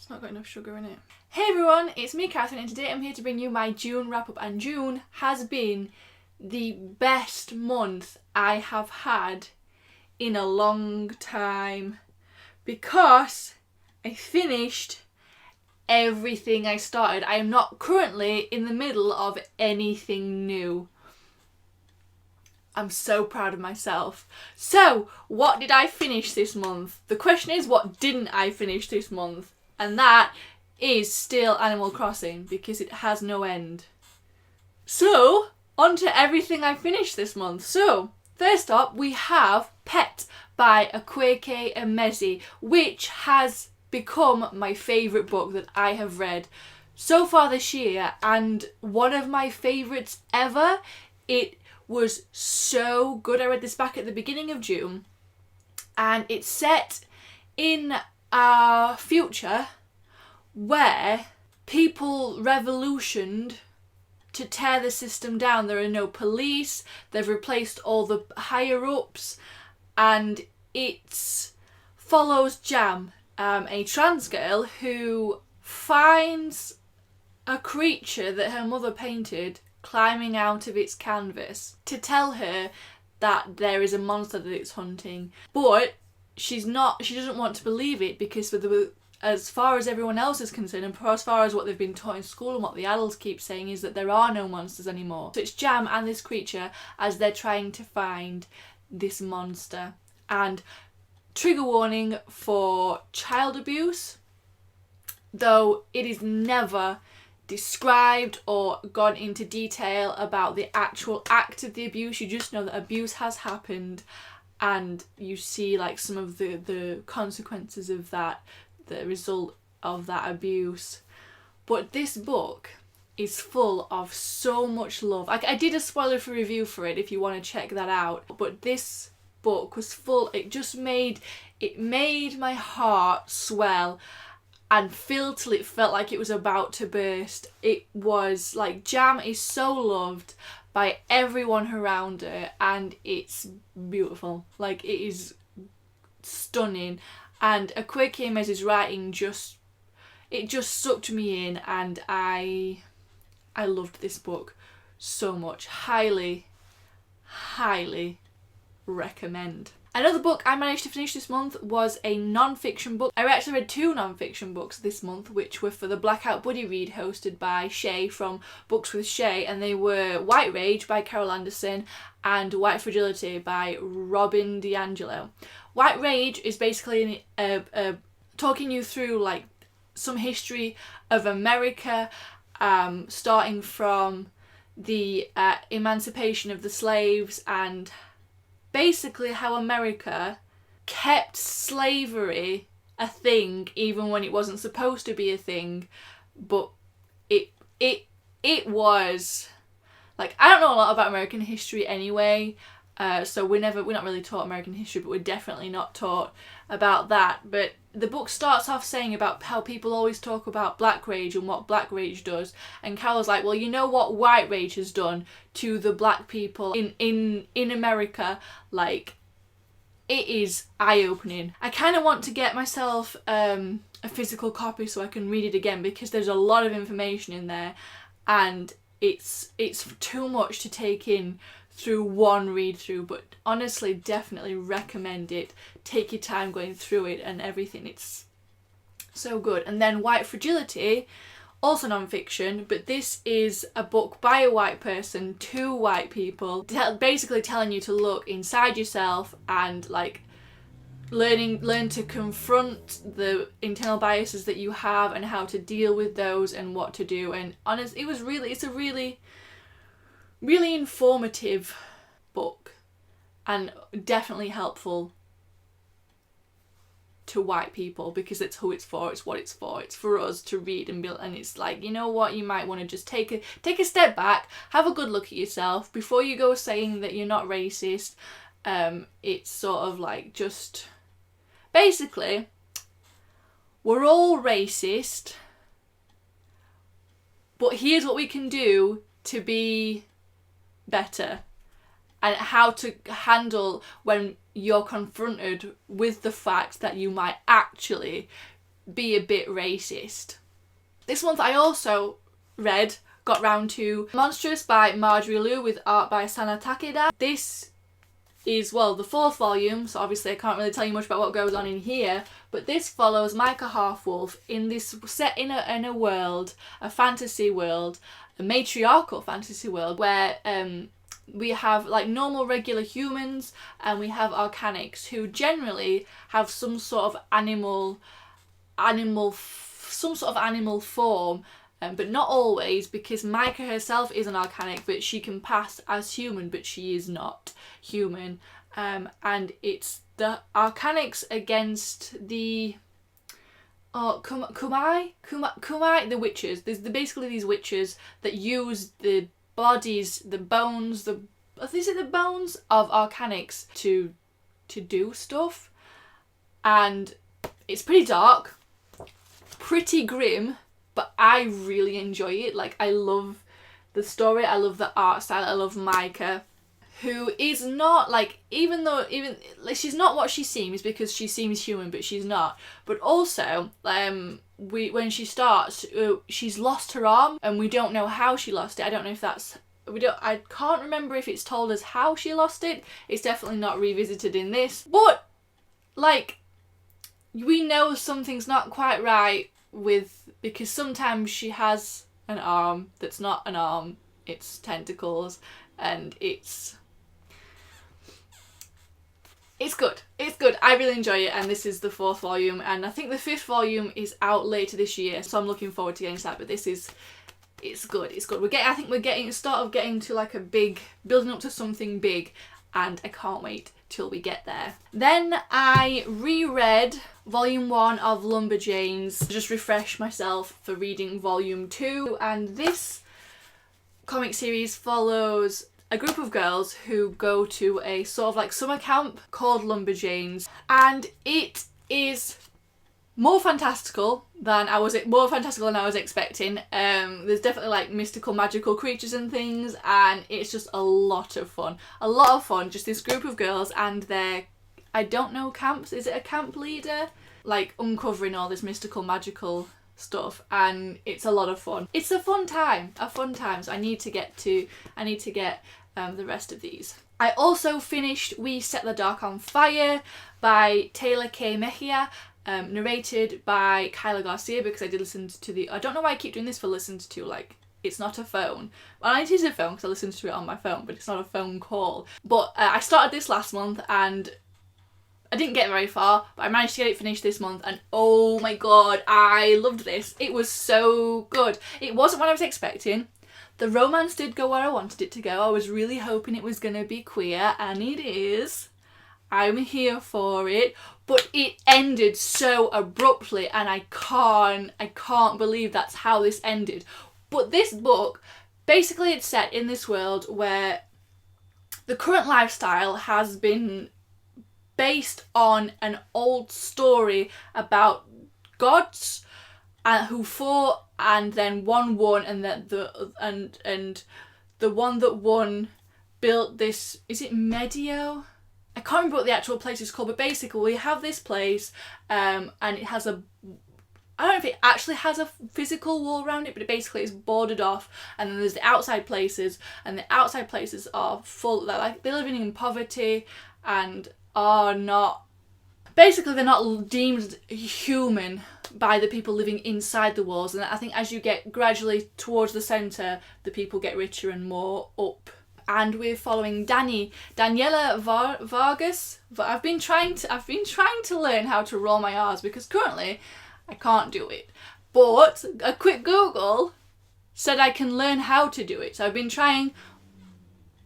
It's not got enough sugar in it. Hey everyone, it's me Catherine, and today I'm here to bring you my June wrap up, and June has been the best month I have had in a long time because I finished everything I started. I am not currently in the middle of anything new. I'm so proud of myself. So, what did I finish this month? The question is, what didn't I finish this month? And that is still Animal Crossing, because it has no end. So, on to everything I finished this month. So, first up, we have Pet by Akwaeke Emezi, which has become my favourite book that I have read so far this year, and one of my favourites ever. It was so good. I read this back at the beginning of June, and it's set in a future where people revolutioned to tear the system down. There are no police, they've replaced all the higher ups, and it follows Jam, a trans girl who finds a creature that her mother painted climbing out of its canvas to tell her that there is a monster that it's hunting. But she doesn't want to believe it, because as far as everyone else is concerned, and as far as what they've been taught in school and what the adults keep saying, is that there are no monsters anymore. So it's Jam and this creature as they're trying to find this monster. And trigger warning for child abuse, though it is never described or gone into detail about the actual act of the abuse. You just know that abuse has happened, and you see like some of the consequences of that, the result of that abuse. But this book is full of so much love. I did a spoiler-free review for it if you want to check that out, but this book was full. It made my heart swell and fill till it felt like it was about to burst. It was like, Jam is so loved by everyone around her, and it's beautiful. Like, it is stunning. And Akwaeke Emezi's writing just sucked me in, and I loved this book so much. Highly, highly recommend. Another book I managed to finish this month was a non-fiction book. I actually read 2 non-fiction books this month, which were for the Blackout Buddy Read hosted by Shay from Books with Shay, and they were White Rage by Carol Anderson and White Fragility by Robin DiAngelo. White Rage is basically talking you through like some history of America, starting from the emancipation of the slaves, and basically how America kept slavery a thing even when it wasn't supposed to be a thing. But it was like, I don't know a lot about American history anyway, so we're not really taught American history, but we're definitely not taught about that. But the book starts off saying about how people always talk about Black Rage and what Black Rage does, and Carol's like, well, you know what White Rage has done to the black people in America? Like, it is eye-opening. I kind of want to get myself a physical copy so I can read it again, because there's a lot of information in there, and it's too much to take in through one read through. But honestly, definitely recommend it. Take your time going through it and everything. It's so good. And then White Fragility, also non-fiction, but this is a book by a white person to white people, basically telling you to look inside yourself and like learn to confront the internal biases that you have and how to deal with those and what to do. And honestly, it's a really informative book, and definitely helpful to white people, because it's who it's for, it's what it's for. It's for us to read and build, and it's like, you know what, you might want to just take a step back, have a good look at yourself before you go saying that you're not racist. It's sort of like, just basically, we're all racist, but here's what we can do to be better, and how to handle when you're confronted with the fact that you might actually be a bit racist. This month I also got round to Monstress by Marjorie Liu with art by Sana Takeda. This is, well, the 4th volume, so obviously I can't really tell you much about what goes on in here, but this follows Micah Halfwolf in this set in a world, a fantasy world, a matriarchal fantasy world, where we have like normal regular humans and we have arcanics who generally have some sort of animal form, but not always, because Micah herself is an arcanic, but she can pass as human, but she is not human. And it's the arcanics against the Kumai, the witches. There's basically these witches that use the bodies, the bones, is it the bones of arcanics to do stuff, and it's pretty dark, pretty grim, but I really enjoy it. Like, I love the story, I love the art style, I love Micah, who is not, like, even like, she's not what she seems, because she seems human but she's not. But also, when she starts, she's lost her arm and we don't know how she lost it. I don't know if that's, I can't remember if it's told us how she lost it. It's definitely not revisited in this, but like, we know something's not quite right because sometimes she has an arm that's not an arm, it's tentacles, and it's good. It's good. I really enjoy it, and this is the 4th volume, and I think the 5th volume is out later this year, so I'm looking forward to getting to that. But it's good. It's good. I think we're getting to like building up to something big, and I can't wait till we get there. Then I reread volume 1 of Lumberjanes to just refresh myself for reading volume 2, and this comic series follows a group of girls who go to a sort of like summer camp called Lumberjanes, and it is more fantastical than I was expecting. There's definitely like mystical, magical creatures and things, and it's just a lot of fun. Just this group of girls and their, I don't know, camps. Is it a camp leader? Like, uncovering all this mystical, magical stuff, and it's a lot of fun. It's a fun time. So I need to get the rest of these. I also finished We Set the Dark on Fire by Taylor K. Mejia, narrated by Kyla Garcia, because I did listen to I don't know why I keep doing this for listened to, like, it's not a phone. Well, it is a phone because I listened to it on my phone, but it's not a phone call. But I started this last month and I didn't get very far, but I managed to get it finished this month, and oh my god, I loved this. It was so good. It wasn't what I was expecting. The romance did go where I wanted it to go. I was really hoping it was going to be queer, and it is. I'm here for it. But it ended so abruptly, and I can't believe that's how this ended. But this book, basically it's set in this world where the current lifestyle has been based on an old story about gods who fought, and then one won, and then the one that won built this, is it Medio? I can't remember what the actual place is called, but basically we have this place, and it has I don't know if it actually has a physical wall around it, but it basically is boarded off, and then there's the outside places, and the outside places are full, they're living in poverty and are not, basically they're not deemed human by the people living inside the walls. And I think as you get gradually towards the centre, the people get richer and more up. And we're following Daniela Vargas. I've been trying to learn how to roll my R's, because currently I can't do it. But a quick Google said I can learn how to do it. So I've been trying,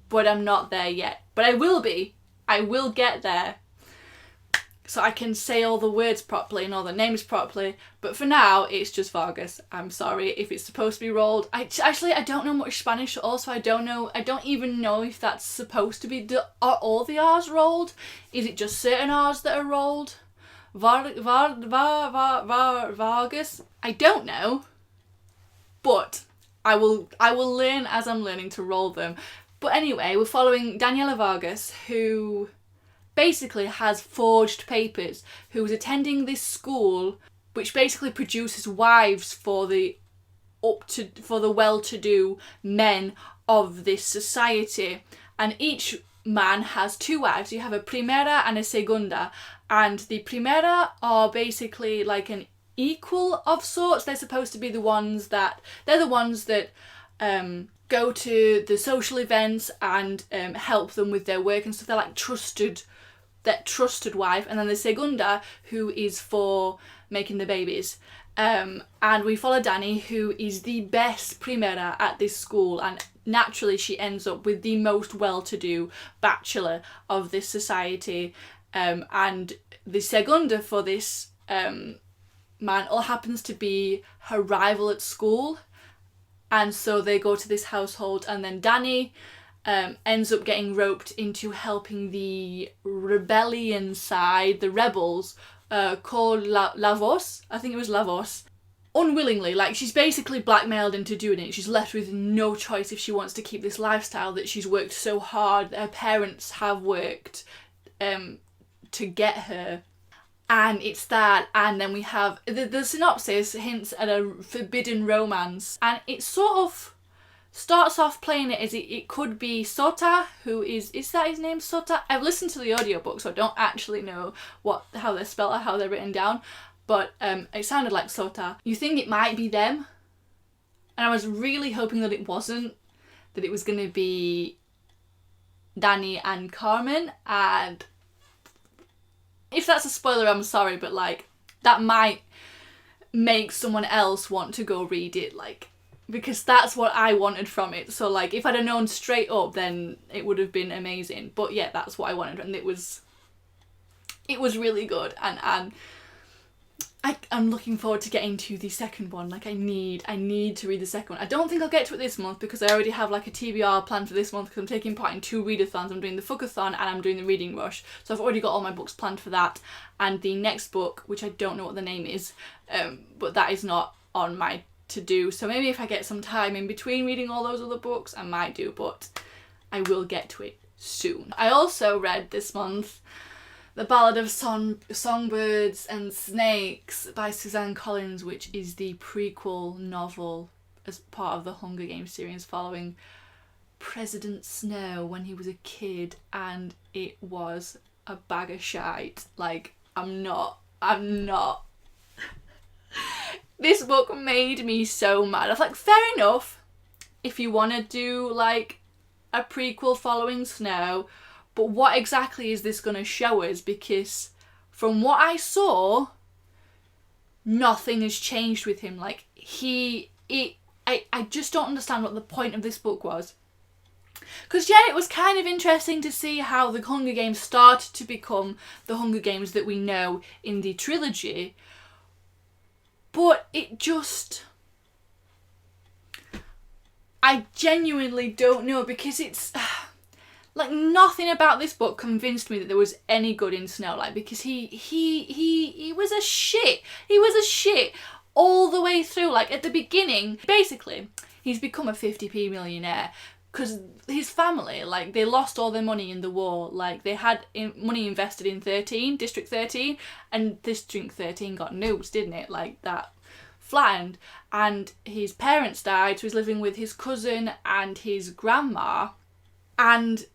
but I'm not there yet. But I will be. I will get there, so I can say all the words properly and all the names properly. But for now, it's just Vargas. I'm sorry if it's supposed to be rolled. I don't know much Spanish, also I don't even know if that's supposed to be, are all the R's rolled? Is it just certain R's that are rolled? Vargas? I don't know. But I will learn as I'm learning to roll them. But anyway, we're following Daniela Vargas, who basically has forged papers, who was attending this school which basically produces wives for the well-to-do men of this society. And each man has 2 wives. You have a primera and a segunda, and the primera are basically like an equal of sorts. They're supposed to be the ones that go to the social events and help them with their work and stuff. They're like that trusted wife. And then the segunda, who is for making the babies. And we follow Dani, who is the best primera at this school, and naturally she ends up with the most well-to-do bachelor of this society. And the segunda for this man all happens to be her rival at school, and so they go to this household, and then Dani ends up getting roped into helping the rebellion side, the rebels, called La Voz. I think it was La Voz. Unwillingly, like she's basically blackmailed into doing it. She's left with no choice if she wants to keep this lifestyle that she's worked so hard, her parents have worked to get her. And it's that, and then we have the synopsis hints at a forbidden romance, and it sort of starts off playing it as it could be Sota, who is that his name, Sota? I've listened to the audiobook, so I don't actually know how they're spelled or how they're written down, but it sounded like Sota. You think it might be them, and I was really hoping that it wasn't, that it was going to be Dani and Carmen, and if that's a spoiler, I'm sorry, but like that might make someone else want to go read it, like, because that's what I wanted from it. So like if I'd have known straight up, then it would have been amazing. But yeah, that's what I wanted, and it was really good, and I'm looking forward to getting to the second one. Like I need to read the second one. I don't think I'll get to it this month because I already have like a TBR planned for this month because I'm taking part in 2 readathons. I'm doing the Fookathon and I'm doing the Reading Rush. So I've already got all my books planned for that. And the next book, which I don't know what the name is, but that is not on my to-do. So maybe if I get some time in between reading all those other books, I might do, but I will get to it soon. I also read this month The Ballad of Songbirds and Snakes by Suzanne Collins, which is the prequel novel as part of the Hunger Games series following President Snow when he was a kid, and it was a bag of shite. Like, I'm not. This book made me so mad. I was like, fair enough, if you want to do like a prequel following Snow, but what exactly is this going to show us? Because from what I saw, nothing has changed with him. Like, I just don't understand what the point of this book was. Because yeah, it was kind of interesting to see how the Hunger Games started to become the Hunger Games that we know in the trilogy. But it just... I genuinely don't know, because it's... like, nothing about this book convinced me that there was any good in Snow, like, because he was a shit. He was a shit all the way through. Like, at the beginning, basically, he's become a 50p millionaire because his family, like, they lost all their money in the war. Like, they had money invested in District 13, and District 13 got nuked, didn't it? Like, that flattened. And his parents died, so he's living with his cousin and his grandma, and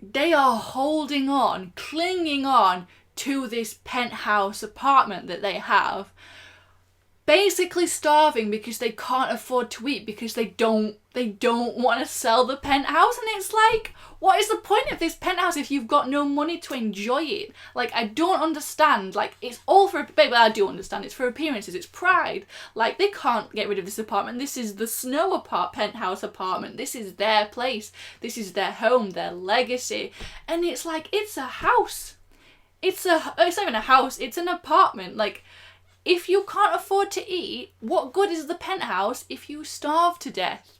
they are holding on, clinging on to this penthouse apartment that they have, basically starving because they can't afford to eat because they don't want to sell the penthouse. And it's like, what is the point of this penthouse if you've got no money to enjoy it? Like, I don't understand. Like, it's all for, well, I do understand, it's for appearances, it's pride. Like, they can't get rid of this apartment. This is the Snow penthouse apartment. This is their place. This is their home, their legacy. And it's like, it's a house. It's not even a house, it's an apartment. Like, if you can't afford to eat, what good is the penthouse if you starve to death?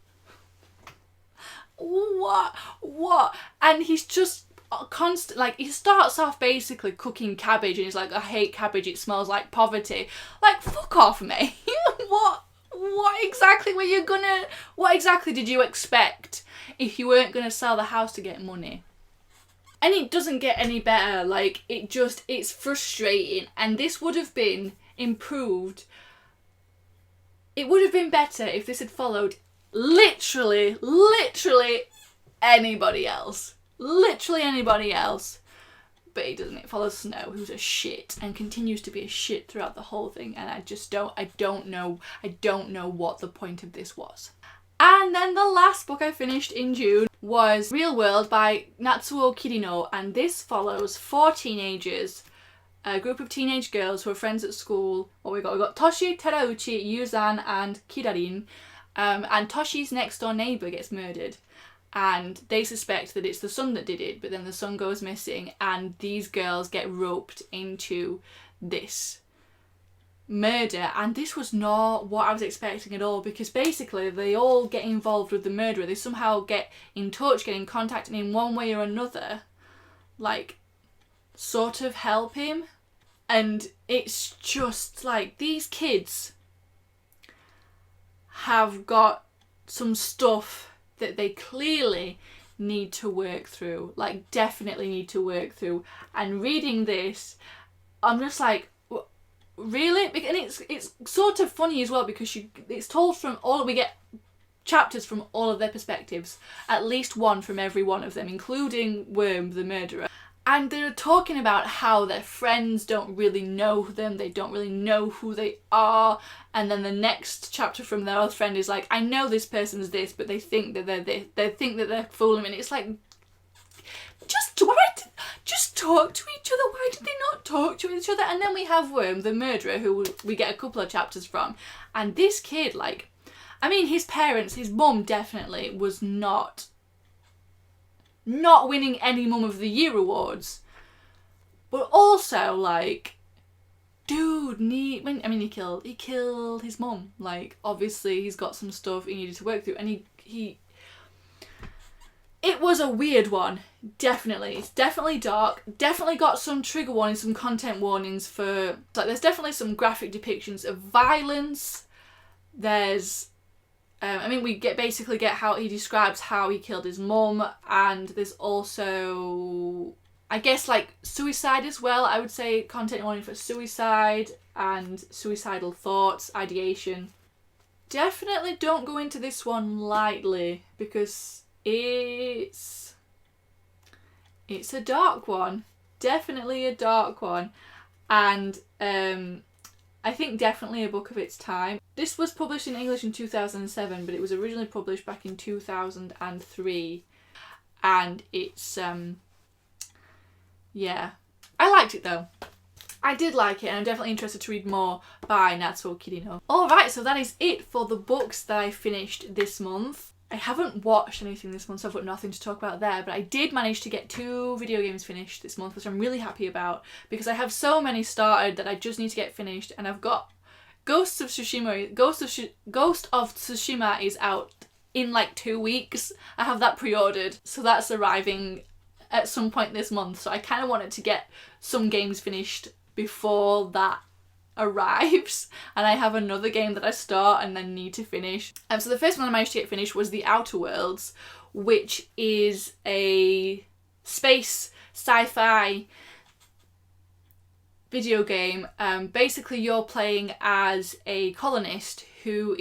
What? And he's just constant, like, he starts off basically cooking cabbage and he's like, I hate cabbage, it smells like poverty. Like, fuck off, mate. What exactly did you expect if you weren't gonna sell the house to get money? And it doesn't get any better. Like, it's frustrating. And this would have been improved. It would have been better if this had followed literally anybody else. Literally anybody else. But it doesn't. It follows Snow, who's a shit and continues to be a shit throughout the whole thing. And I don't know what the point of this was. And then the last book I finished in June was Real World by Natsuo Kirino, and this follows 4 teenagers, a group of teenage girls who are friends at school. What we got Toshi, Terauchi, Yuzan and Kirarin, and Toshi's next door neighbour gets murdered. And they suspect that it's the son that did it, but then the son goes missing and these girls get roped into this murder. And this was not what I was expecting at all, because basically they all get involved with the murderer. They somehow get in touch, get in contact, and in one way or another, like, sort of help him. And it's just like, these kids have got some stuff that they clearly need to work through, like definitely need to work through. And reading this, I'm just like, really? And it's sort of funny as well, because it's told from we get chapters from all of their perspectives, at least one from every one of them, including Worm, the murderer. And they're talking about how their friends don't really know them, they don't really know who they are. And then the next chapter from their other friend is like, I know this person's this, but they think that they're this. They think that they're fooling me. And it's like, just talk to each other. Why did they not talk to each other? And then we have Worm, the murderer, who we get a couple of chapters from. And this kid, like, I mean, his parents, his mum definitely was not winning any Mum of the Year awards, but also, like, dude, he killed his mum. Like, obviously he's got some stuff he needed to work through, and it was a weird one, definitely. It's definitely dark, definitely got some trigger warnings, some content warnings for, like, there's definitely some graphic depictions of violence. There's we basically get how he describes how he killed his mum, and there's also, I guess, like, suicide as well. I would say content warning for suicide and suicidal thoughts, ideation. Definitely don't go into this one lightly, because it's a dark one. Definitely a dark one. And I think definitely a book of its time. This was published in English in 2007, but it was originally published back in 2003. And it's, yeah. I liked it though. I did like it, and I'm definitely interested to read more by Natsuo Kirino. Alright, so that is it for the books that I finished this month. I haven't watched anything this month, so I've got nothing to talk about there, but I did manage to get 2 video games finished this month, which I'm really happy about, because I have so many started that I just need to get finished. And I've got Ghost of Tsushima is out in like 2 weeks. I have that pre-ordered, so that's arriving at some point this month, so I kind of wanted to get some games finished before that arrives. And I have another game that I start and then need to finish. So the first one I managed to get finished was The Outer Worlds, which is a space sci-fi video game. Basically you're playing as a colonist who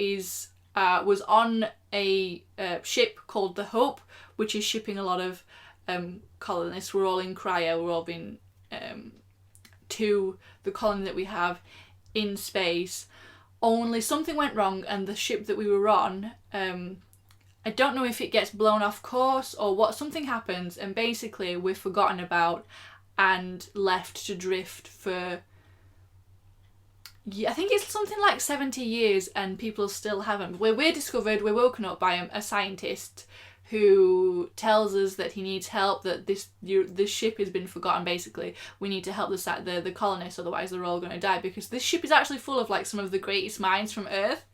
was on a ship called the Hope, which is shipping a lot of colonists. We're all in cryo, we're all being to the colony that we have in space. Only something went wrong, and the ship that we were on, I don't know if it gets blown off course or what, something happens, and basically we're forgotten about and left to drift for, I think it's something like 70 years, and people still haven't. We're discovered, we're woken up by a scientist who tells us that he needs help, that this ship has been forgotten. Basically, we need to help the colonists, otherwise they're all going to die, because this ship is actually full of like some of the greatest minds from Earth.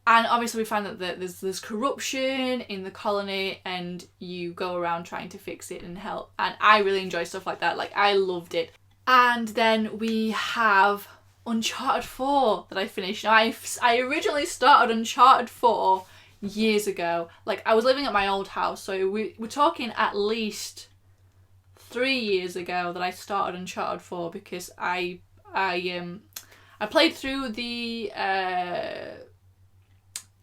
And obviously we find that there's corruption in the colony, and you go around trying to fix it and help. And I really enjoy stuff like that. Like, I loved it. And then we have Uncharted 4 that I finished. Now, I originally started Uncharted 4 years ago. Like, I was living at my old house, so we're talking at least 3 years ago that I started Uncharted 4, because I I played through the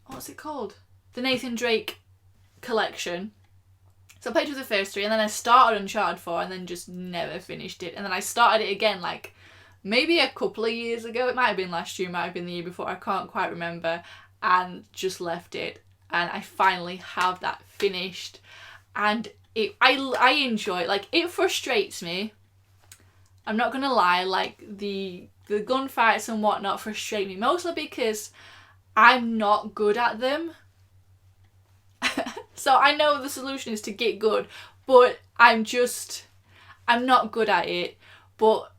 what's it called? The Nathan Drake collection. So I played through the first 3 and then I started Uncharted 4 and then just never finished it. And then I started it again like maybe a couple of years ago. It might have been last year, it might have been the year before, I can't quite remember, and just left it. And I finally have that finished, and I enjoy it. Like, it frustrates me, I'm not gonna lie, like the gunfights and whatnot frustrate me, mostly because I'm not good at them. So I know the solution is to get good, but I'm not good at it. But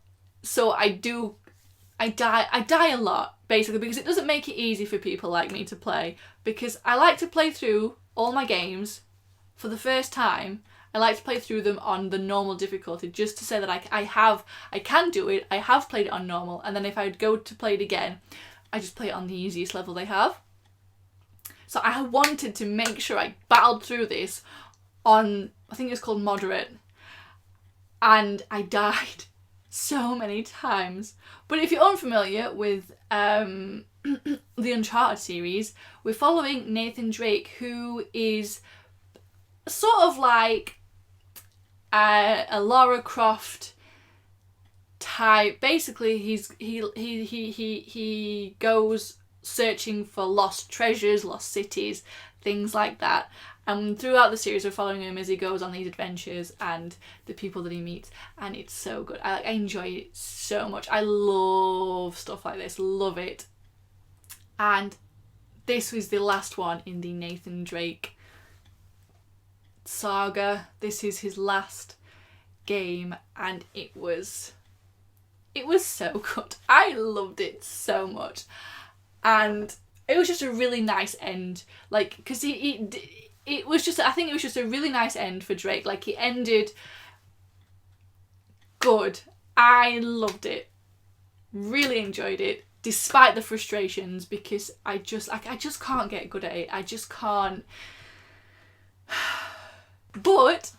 so I die a lot, basically, because it doesn't make it easy for people like me to play, because I like to play through all my games for the first time. I like to play through them on the normal difficulty, just to say that I can do it, I have played it on normal, and then if I would go to play it again, I just play it on the easiest level they have. So I wanted to make sure I battled through this on, I think it's called moderate, and I died so many times. But if you're unfamiliar with the Uncharted series, we're following Nathan Drake, who is sort of like a Lara Croft type. Basically, he goes searching for lost treasures, lost cities, things like that. And throughout the series we're following him as he goes on these adventures and the people that he meets, and it's so good. I enjoy it so much. I love stuff like this, love it. And this was the last one in the Nathan Drake saga. This is his last game, and it was so good. I loved it so much. And it was just a really nice end, like, because it was just, I think it was just a really nice end for Drake. Like, he ended good. I loved it, really enjoyed it, despite the frustrations, because I just can't get good at it. I just can't. But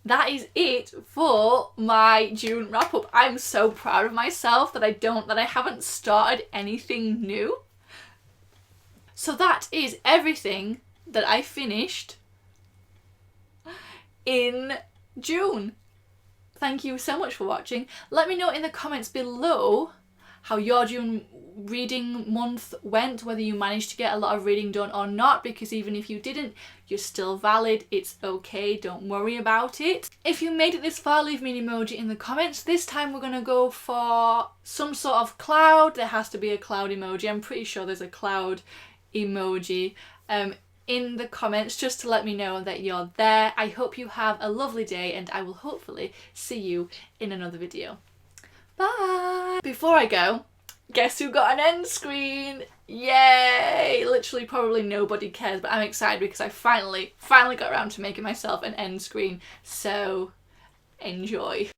that is it for my June wrap up. I'm so proud of myself that I haven't started anything new. So that is everything that I finished in June. Thank you so much for watching. Let me know in the comments below how your June reading month went, whether you managed to get a lot of reading done or not, because even if you didn't, you're still valid. It's okay, don't worry about it. If you made it this far, leave me an emoji in the comments. This time we're gonna go for some sort of cloud. There has to be a cloud emoji. I'm pretty sure there's a cloud emoji in the comments, just to let me know that you're there. I hope you have a lovely day, and I will hopefully see you in another video. Bye! Before I go, guess who got an end screen? Yay! Literally probably nobody cares, but I'm excited because I finally got around to making myself an end screen, so enjoy.